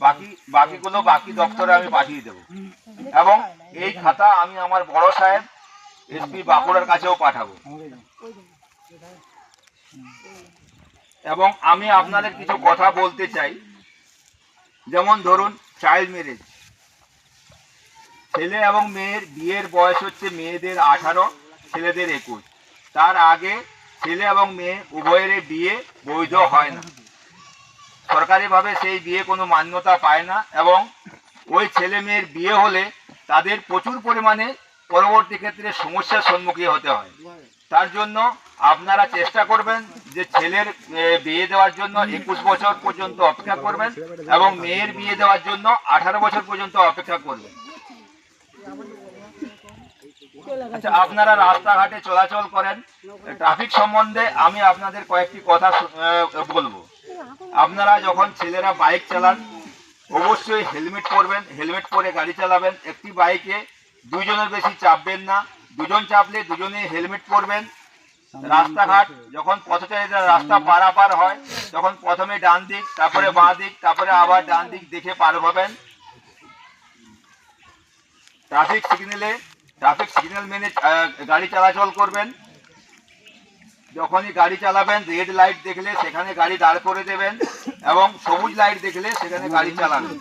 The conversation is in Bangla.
বাকিগুলো বাকি দপ্তরে আমি পাঠিয়ে দেব। এবং এই খাতা আমি আমার বড় সাহেব এসপি বাঁকুড়ার কাছেও পাঠাবো। এবং আমি আপনাদের কিছু কথা বলতে চাই। যেমন ধরুন চাইল্ড ম্যারেজ, ছেলে এবং মেয়ের বিয়ের বয়স হচ্ছে মেয়েদের 18, ছেলেদের 21। তার আগে ছেলে এবং মেয়ে উভয়ের বিয়ে বৈধ হয় না, সরকারিভাবে সেই বিয়ে কোনো মান্যতা পায় না। এবং ওই ছেলে মেয়ের বিয়ে হলে তাদের প্রচুর পরিমাণে পরবর্তী ক্ষেত্রে সমস্যার সম্মুখীন হতে হয়। তার জন্য আপনারা চেষ্টা করবেন যে ছেলের বিয়ে দেওয়ার জন্য 21 বছর পর্যন্ত অপেক্ষা করবেন এবং মেয়ের বিয়ে দেওয়ার জন্য 18 বছর পর্যন্ত অপেক্ষা করবেন। আচ্ছা, আপনারা রাস্তাঘাটে চলাচল করেন, ট্রাফিক সম্বন্ধে আমি আপনাদের কয়েকটি কথা বলবো। আপনারা যখন ছেলেরা বাইক চালান অবশ্যই হেলমেট পরবেন, হেলমেট পরে গাড়ি চালাবেন। একটি বাইকে দুজনের বেশি চাপবেন না, দুজন চাপলে দুজনে হেলমেট পরবেন। রাস্তাঘাট যখন পথচারীরা রাস্তা পারাপার হয় তখন প্রথমে ডান দিক, তারপরে বাঁ দিক, তারপরে আবার ডান দিক দেখে পার হবেন। ট্রাফিক সিগন্যাল মেনে গাড়ি চলাচল করবেন। যখনই গাড়ি চালাবেন রেড লাইট দেখলে সেখানে গাড়ি দাঁড় করে দেবেন এবং সবুজ লাইট দেখলে সেখানে গাড়ি চালাবেন।